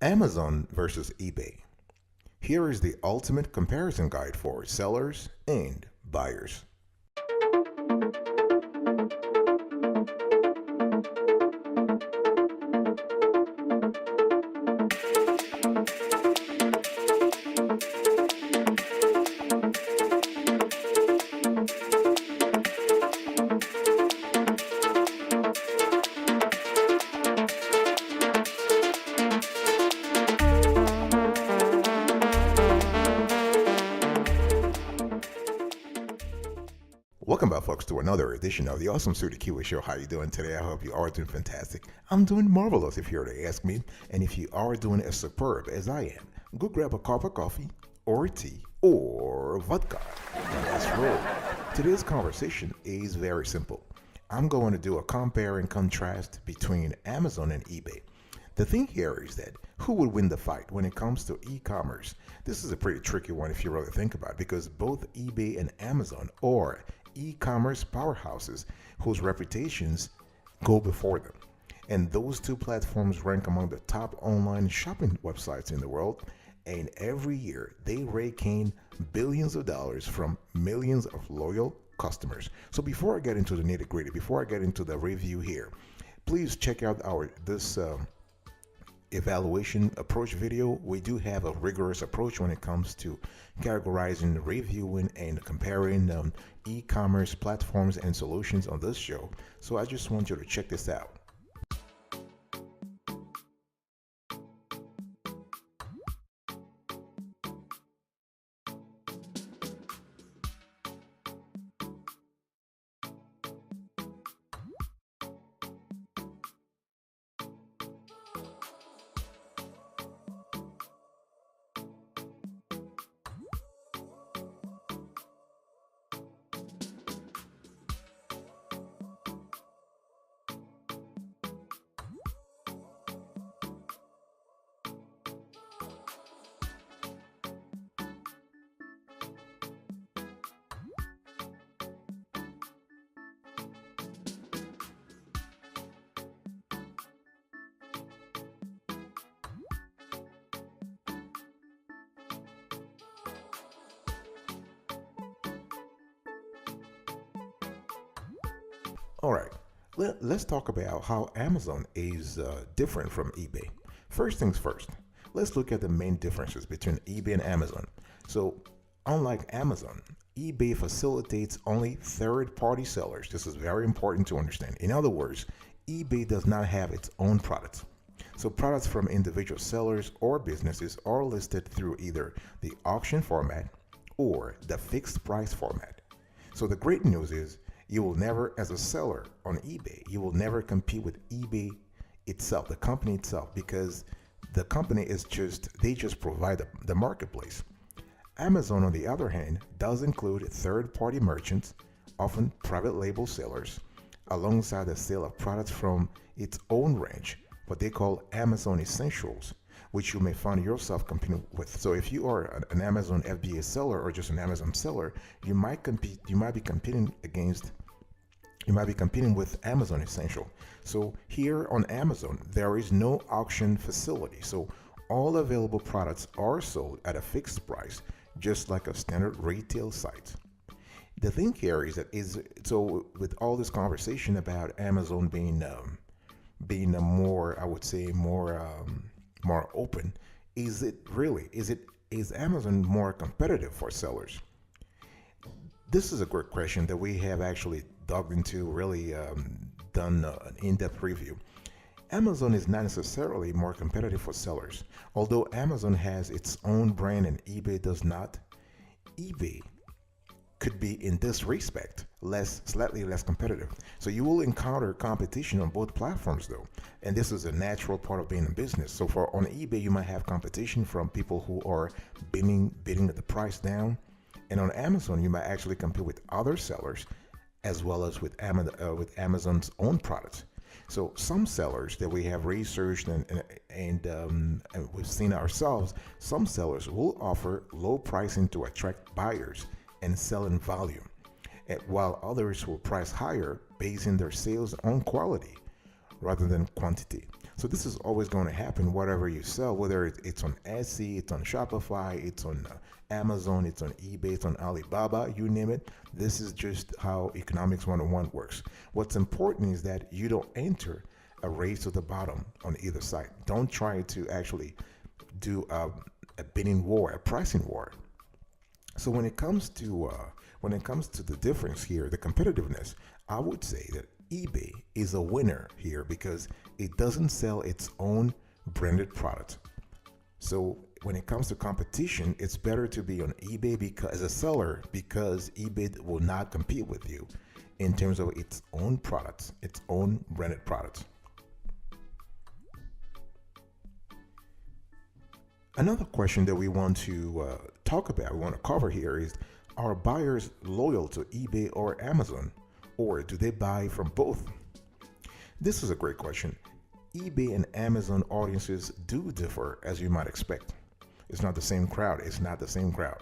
Amazon versus eBay. Here is the ultimate comparison guide for sellers and buyers. Welcome back, folks, to another edition of the Awesome Suited Keyword Show. How you doing today? I hope you are doing fantastic. I'm doing marvelous, if you were to ask me. And if you are doing as superb as I am, go grab a cup of coffee or tea or vodka. And let's roll. Today's conversation is very simple. I'm going to do a compare and contrast between Amazon and eBay. The thing here is that who would win the fight when it comes to e-commerce? This is a pretty tricky one if you really think about it, because both eBay and Amazon are e-commerce powerhouses whose reputations go before them. And those two platforms rank among the top online shopping websites in the world. And every year they rake in billions of dollars from millions of loyal customers. So before I get into the nitty-gritty, before I get into the review here, please check out this evaluation approach video. We do have a rigorous approach when it comes to categorizing, reviewing, and comparing e-commerce platforms and solutions on this show. So I just want you to check this out. All right, let's talk about how Amazon is different from eBay. First things first, let's look at the main differences between eBay and Amazon. So, unlike Amazon, eBay facilitates only third-party sellers. This is very important to understand. In other words, eBay does not have its own products. So products from individual sellers or businesses are listed through either the auction format or the fixed price format. So the great news is, you will never, as a seller on eBay, you will never compete with eBay itself, the company itself, because the company is they just provide the marketplace. Amazon, on the other hand, does include third-party merchants, often private label sellers, alongside the sale of products from its own range, what they call Amazon Essentials, which you may find yourself competing with. So if you are an Amazon FBA seller or just an Amazon seller, you might be competing with Amazon Essential. So here on Amazon, there is no auction facility. So all available products are sold at a fixed price, just like a standard retail site. The thing here is so with all this conversation about Amazon being a more, I would say, more open, is Amazon more competitive for sellers? This is a great question that we have actually dug into, really done an in-depth review. Amazon is not necessarily more competitive for sellers. Although Amazon has its own brand and eBay does not, eBay could be, in this respect, slightly less competitive. So you will encounter competition on both platforms though, and this is a natural part of being in business. So on eBay, you might have competition from people who are bidding at the price down, and on Amazon, you might actually compete with other sellers as well as with Amazon's own products. So some sellers that we have researched and we've seen ourselves, some sellers will offer low pricing to attract buyers and sell in volume, while others will price higher, basing their sales on quality rather than quantity. So this is always going to happen, whatever you sell, whether it's on Etsy, it's on Shopify, it's on Amazon, it's on eBay, it's on Alibaba, you name it. This is just how Economics 101 works. What's important is that you don't enter a race to the bottom on either side. Don't try to actually do a bidding war, a pricing war. So when it comes to the difference here, the competitiveness, I would say that eBay is a winner here because it doesn't sell its own branded product. So when it comes to competition, it's better to be on eBay because as a seller because eBay will not compete with you in terms of its own products, its own branded products. Another question that we want to talk about, we want to cover here is, are buyers loyal to eBay or Amazon, or do they buy from both? This is a great question. eBay and Amazon audiences do differ, as you might expect. It's not the same crowd. It's not the same crowd.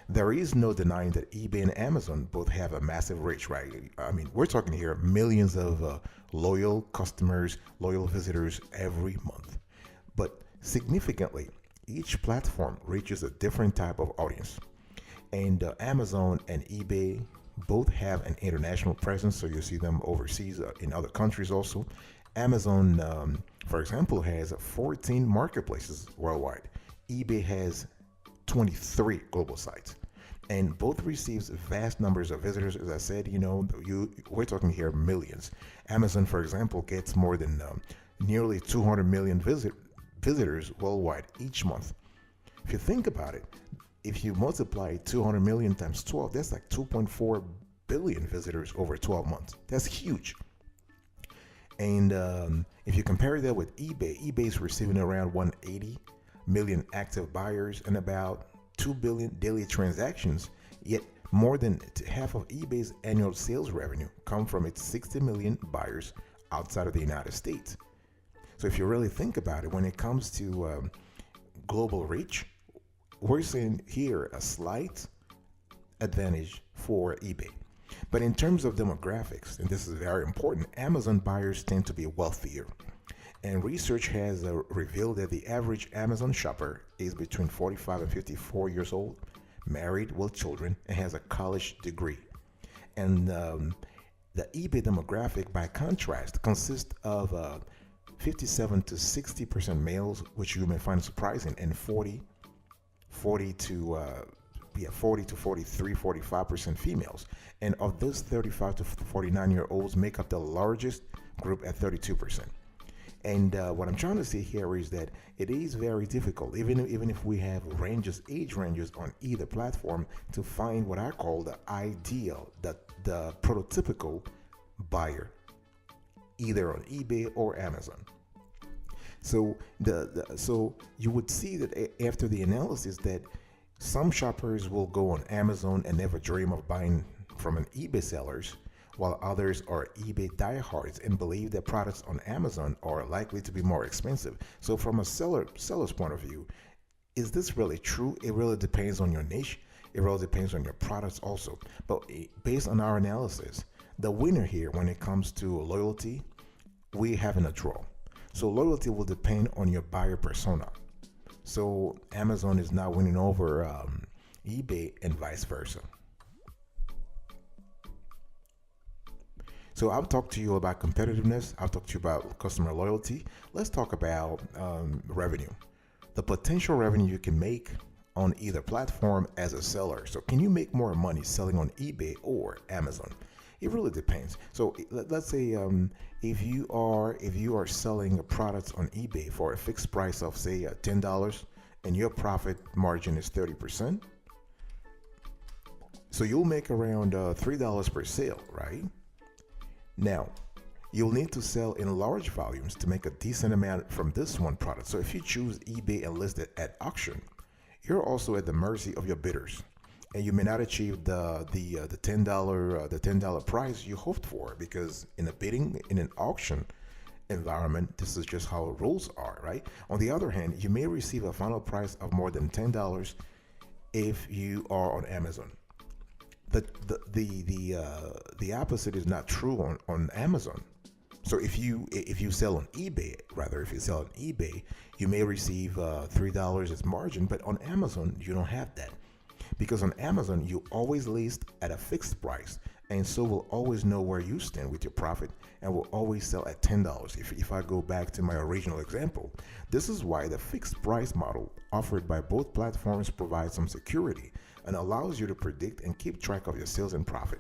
There is no denying that eBay and Amazon both have a massive reach, right? I mean, we're talking here millions of loyal customers, loyal visitors every month. But significantly, each platform reaches a different type of audience. And Amazon and eBay both have an international presence, so you see them overseas in other countries also. Amazon, for example, has 14 marketplaces worldwide. eBay has 23 global sites, and both receives vast numbers of visitors. As I said, we're talking here millions. Amazon, for example, gets more than nearly 200 million visitors worldwide each month. If you think about it, if you multiply 200 million times 12, that's like 2.4 billion visitors over 12 months. That's huge. And if you compare that with eBay is receiving around 180 million active buyers and about 2 billion daily transactions. Yet more than half of eBay's annual sales revenue come from its 60 million buyers outside of the United States. So if you really think about it, when it comes to global reach, we're seeing here a slight advantage for eBay. But in terms of demographics, and this is very important, Amazon buyers tend to be wealthier. And research has revealed that the average Amazon shopper is between 45 and 54 years old, married with children, and has a college degree. And the eBay demographic, by contrast, consists of 57 to 60% males, which you may find surprising, and 40 to 43, 45% females. And of those 35 to 49-year-olds make up the largest group at 32%. And what I'm trying to say here is that it is very difficult, even if we have age ranges on either platform, to find what I call the ideal, the prototypical buyer, either on eBay or Amazon. So so you would see that after the analysis that some shoppers will go on Amazon and never dream of buying from an eBay sellers, while others are eBay diehards and believe that products on Amazon are likely to be more expensive. So from a seller's point of view, is this really true? It really depends on your niche. It really depends on your products also. But based on our analysis, the winner here when it comes to loyalty, we having a draw. So loyalty will depend on your buyer persona. So Amazon is now winning over eBay and vice versa. So I've talked to you about competitiveness. I've talked to you about customer loyalty. Let's talk about revenue. The potential revenue you can make on either platform as a seller. So can you make more money selling on eBay or Amazon? It really depends. So let's say if you are selling a product on eBay for a fixed price of say $10 and your profit margin is 30%, so you'll make around $3 per sale, right? Now, you'll need to sell in large volumes to make a decent amount from this one product. So if you choose eBay and list it at auction, you're also at the mercy of your bidders, and you may not achieve the $10 price you hoped for, because in an auction environment, this is just how rules are, right? On the other hand, you may receive a final price of more than $10 if you are on Amazon. The opposite is not true on Amazon. So if you sell on eBay, rather if you sell on eBay, you may receive $3 as margin, but on Amazon you don't have that because on Amazon you always list at a fixed price, and so will always know where you stand with your profit, and will always sell at $10. If I go back to my original example, this is why the fixed price model offered by both platforms provides some security and allows you to predict and keep track of your sales and profit.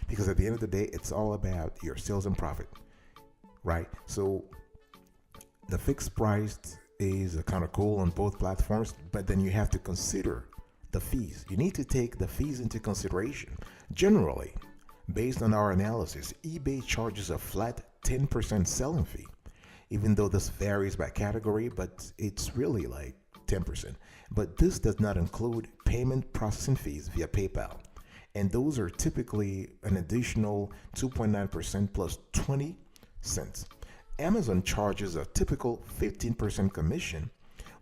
Because at the end of the day, it's all about your sales and profit, right? So the fixed price is kind of cool on both platforms, but then you have to consider the fees. You need to take the fees into consideration. Generally, based on our analysis, eBay charges a flat 10% selling fee, even though this varies by category, but it's really like 10%. But this does not include payment processing fees via PayPal, and those are typically an additional 2.9% plus 20 cents. Amazon charges a typical 15% commission,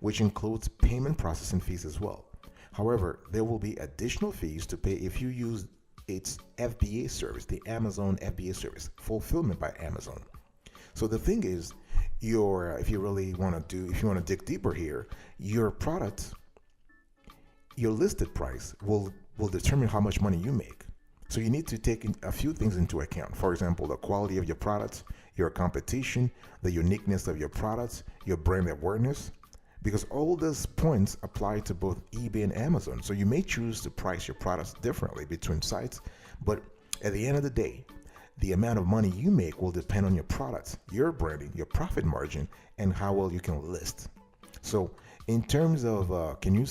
which includes payment processing fees as well. However, there will be additional fees to pay if you use its FBA service, the Amazon FBA service, fulfillment by Amazon. So the thing is, if you want to dig deeper here, your product, your listed price will determine how much money you make. So you need to take a few things into account. For example, the quality of your products, your competition, the uniqueness of your products, your brand awareness, because all those points apply to both eBay and Amazon. So you may choose to price your products differently between sites, but at the end of the day, the amount of money you make will depend on your products, your branding, your profit margin, and how well you can list. So in terms of can you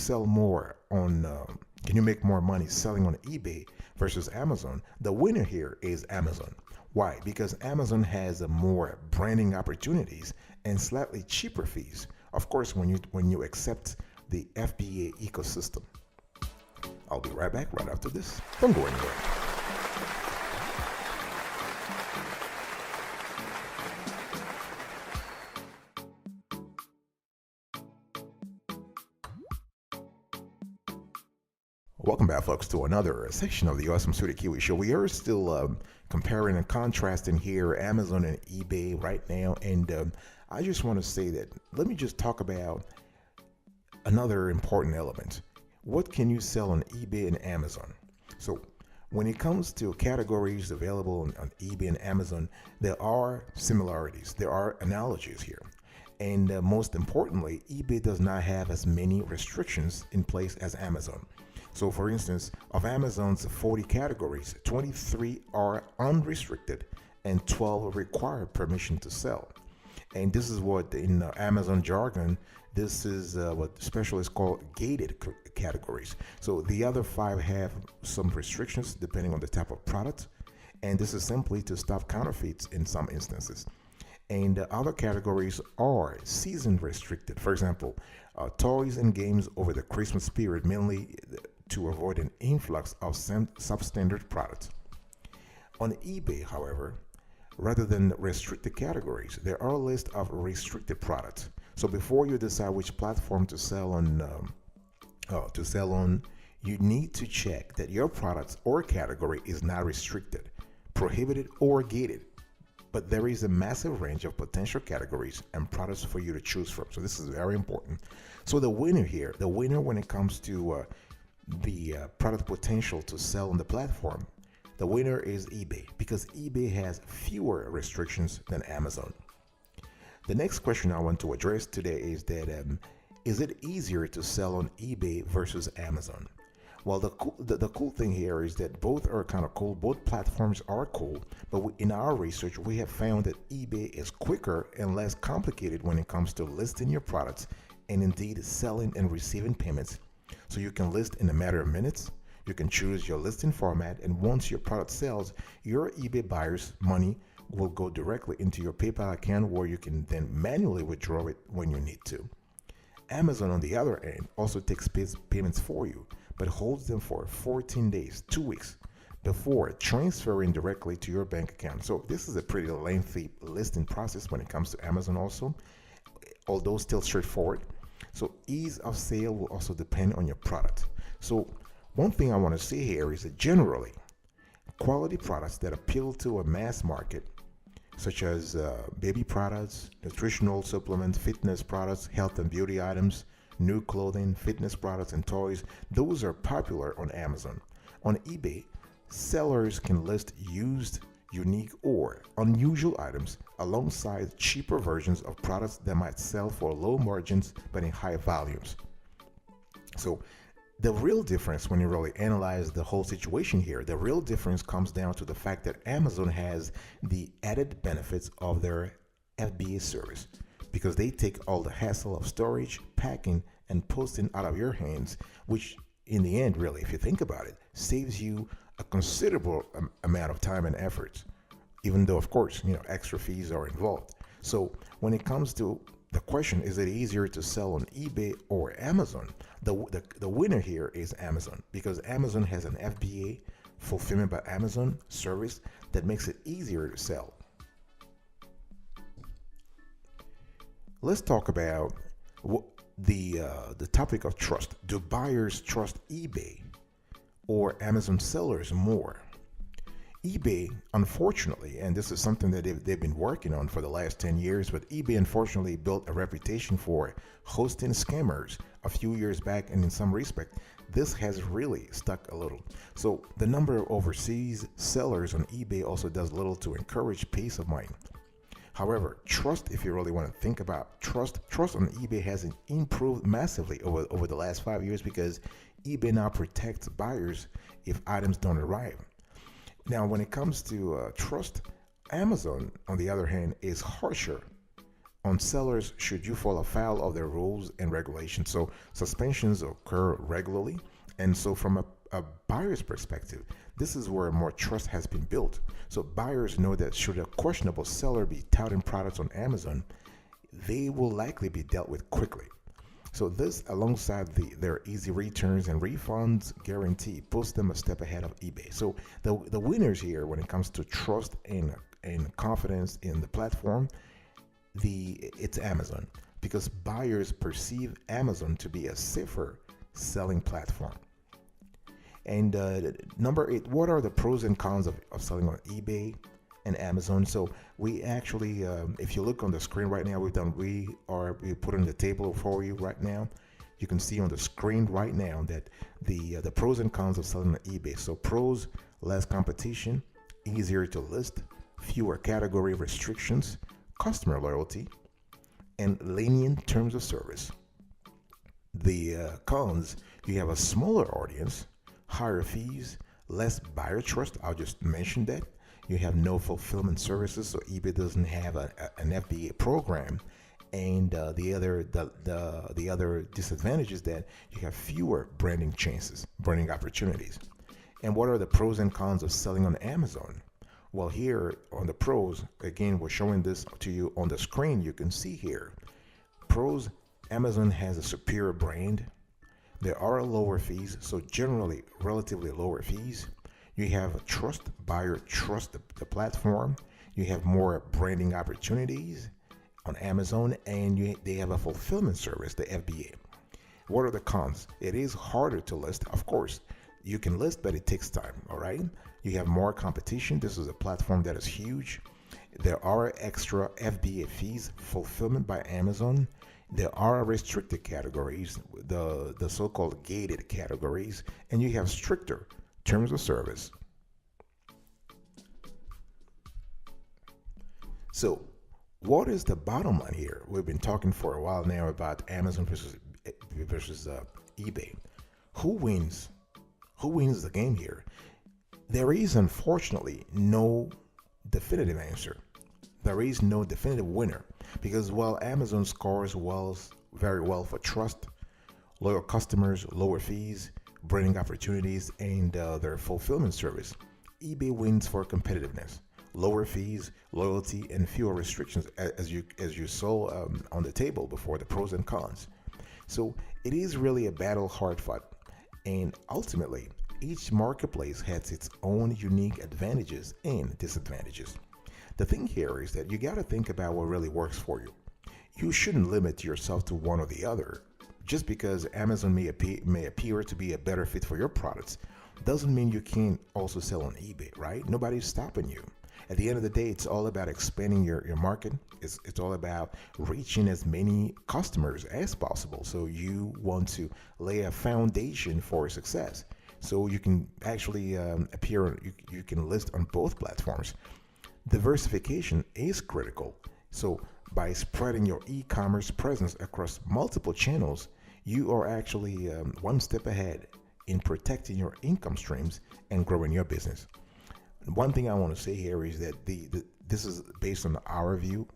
make more money selling on eBay versus Amazon? The winner here is Amazon. Why? Because Amazon has more branding opportunities and slightly cheaper fees. Of course, when you accept the FBA ecosystem. I'll be right back right after this. Don't go anywhere. Welcome back, folks, to another section of the Awesome Sweetie Kiwi Show. We are still comparing and contrasting here Amazon and eBay right now, and I just want to say that let me just talk about another important element. What can you sell on eBay and Amazon? So when it comes to categories available on eBay and Amazon, there are similarities, there are analogies here. And most importantly, eBay does not have as many restrictions in place as Amazon. So for instance, of Amazon's 40 categories, 23 are unrestricted and 12 require permission to sell. And this is what in Amazon jargon, this is what specialists call gated categories. So the other 5 have some restrictions depending on the type of product. And this is simply to stop counterfeits in some instances. And other categories are season restricted. For example, toys and games over the Christmas period, mainly to avoid an influx of substandard products. On eBay, however, rather than restricted categories, there are a list of restricted products. So before you decide which platform to sell on, you need to check that your products or category is not restricted, prohibited, or gated. But there is a massive range of potential categories and products for you to choose from. So this is very important. So the winner here, when it comes to the product potential to sell on the platform, the winner is eBay, because eBay has fewer restrictions than Amazon. The next question I want to address today is that is it easier to sell on eBay versus Amazon? Well, the cool thing here is that both are kind of cool. Both platforms are cool, but in our research, we have found that eBay is quicker and less complicated when it comes to listing your products and indeed selling and receiving payments. So you can list in a matter of minutes. You can choose your listing format, and once your product sells, your eBay buyer's money will go directly into your PayPal account, where you can then manually withdraw it when you need to. Amazon, on the other end, also takes payments for you, but holds them for 14 days, 2 weeks, before transferring directly to your bank account. So this is a pretty lengthy listing process when it comes to Amazon also, although still straightforward. So ease of sale will also depend on your product. So one thing I want to say here is that generally, quality products that appeal to a mass market, such as baby products, nutritional supplements, fitness products, health and beauty items, new clothing, fitness products, and toys. Those are popular on Amazon. On eBay, sellers can list used, unique, or unusual items alongside cheaper versions of products that might sell for low margins but in high volumes. So, the real difference when you really analyze the whole situation here, the real difference comes down to the fact that Amazon has the added benefits of their FBA service because they take all the hassle of storage, packing, and posting out of your hands, which in the end, really, if you think about it, saves you a considerable amount of time and effort, even though, of course, extra fees are involved. So when it comes to the question, is it easier to sell on eBay or Amazon? The winner here is Amazon because Amazon has an FBA, Fulfillment by Amazon service that makes it easier to sell. Let's talk about the topic of trust. Do buyers trust eBay or Amazon sellers more? eBay, unfortunately, and this is something that they've been working on for the last 10 years, but eBay unfortunately built a reputation for hosting scammers a few years back, and in some respect, this has really stuck a little. So the number of overseas sellers on eBay also does little to encourage peace of mind. However, trust, if you really want to think about trust on eBay has improved massively over the last 5 years because eBay now protects buyers if items don't arrive. Now, when it comes to trust, Amazon, on the other hand, is harsher on sellers should you fall afoul of their rules and regulations. So suspensions occur regularly. And so from a buyer's perspective, this is where more trust has been built. So buyers know that should a questionable seller be touting products on Amazon, they will likely be dealt with quickly. So this, alongside their easy returns and refunds guarantee, puts them a step ahead of eBay. So the winners here, when it comes to trust and confidence in the platform, it's Amazon because buyers perceive Amazon to be a safer selling platform. And number 8, what are the pros and cons of selling on eBay and Amazon? So we actually, if you look on the screen right now, we put on the table for you right now. You can see on the screen right now that the pros and cons of selling on eBay. So pros: less competition, easier to list, fewer category restrictions, customer loyalty, and lenient terms of service. The cons: you have a smaller audience, higher fees, less buyer trust. I'll just mention that. You have no fulfillment services, so eBay doesn't have an FBA program. And the other disadvantage is that you have fewer branding chances, branding opportunities. And what are the pros and cons of selling on Amazon? Well, here on the pros, again, we're showing this to you on the screen. You can see here. Pros: Amazon has a superior brand. There are lower fees, so generally relatively lower fees. You have trust, buyer trust the platform. You have more branding opportunities on Amazon, and they have a fulfillment service, the FBA. What are the cons? It is harder to list, of course. You can list, but it takes time, all right? You have more competition. This is a platform that is huge. There are extra FBA fees, fulfillment by Amazon. There are restricted categories, the so-called gated categories, and you have stricter terms of service. So, what is the bottom line here? We've been talking for a while now about Amazon versus eBay. Who wins? Who wins the game here? There is unfortunately no definitive answer. There is no definitive winner because while Amazon scores very well for trust, loyal customers, lower fees, branding opportunities, and their fulfillment service, eBay wins for competitiveness, lower fees, loyalty, and fewer restrictions, as you saw on the table before, the pros and cons. So it is really a battle hard fought, and ultimately each marketplace has its own unique advantages and disadvantages. The thing here is that you got to think about what really works for you. You shouldn't limit yourself to one or the other. Just because Amazon may appear to be a better fit for your products doesn't mean you can't also sell on eBay, right? Nobody's stopping you. At the end of the day, it's all about expanding your market. It's all about reaching as many customers as possible. So you want to lay a foundation for success. So you can actually appear, you can list on both platforms. Diversification is critical. So by spreading your e-commerce presence across multiple channels, you are actually one step ahead in protecting your income streams and growing your business. One thing I want to say here is that this is based on our view.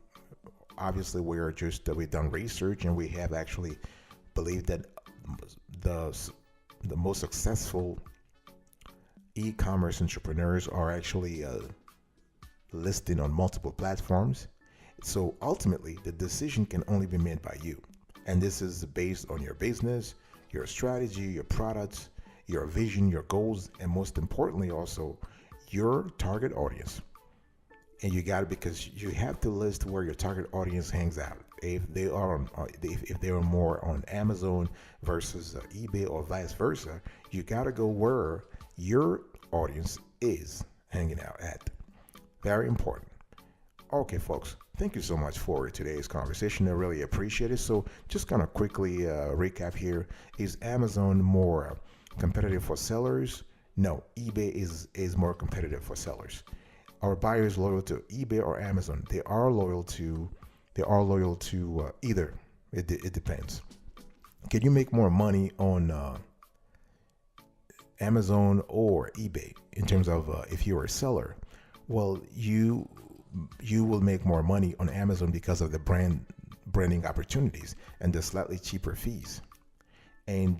Obviously, we've done research and we have actually believed that the most successful e-commerce entrepreneurs are actually listing on multiple platforms. So ultimately, the decision can only be made by you. And this is based on your business, your strategy, your products, your vision, your goals, and most importantly, also your target audience. And you got it, because you have to list where your target audience hangs out. If they are on, if they are more on Amazon versus eBay or vice versa, you got to go where your audience is hanging out at. Very important. Okay, folks, thank you so much for today's conversation. I really appreciate it. So just kind of quickly recap here. Is Amazon more competitive for sellers? No, eBay is more competitive for sellers. Are buyers loyal to eBay or Amazon? They are loyal to either. It depends. Can you make more money on Amazon or eBay in terms of if you're a seller? Well, you will make more money on Amazon because of the branding opportunities and the slightly cheaper fees. And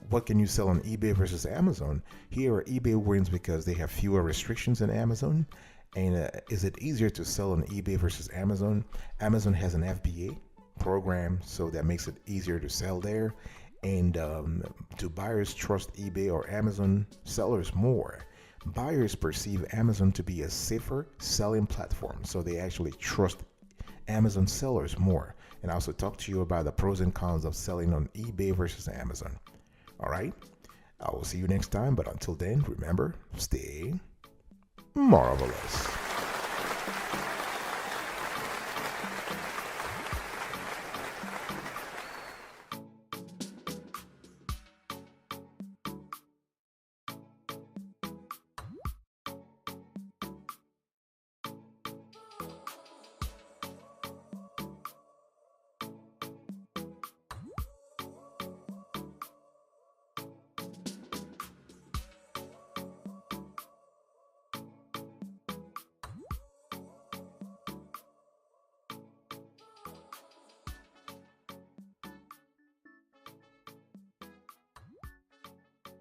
what can you sell on eBay versus Amazon? Here, eBay wins because they have fewer restrictions than Amazon. And is it easier to sell on eBay versus Amazon? Amazon has an FBA program, so that makes it easier to sell there. And do buyers trust eBay or Amazon sellers more? Buyers perceive Amazon to be a safer selling platform, so they actually trust Amazon sellers more. And I also talk to you about the pros and cons of selling on eBay versus Amazon. All right, I will see you next time, but until then, remember, stay marvelous.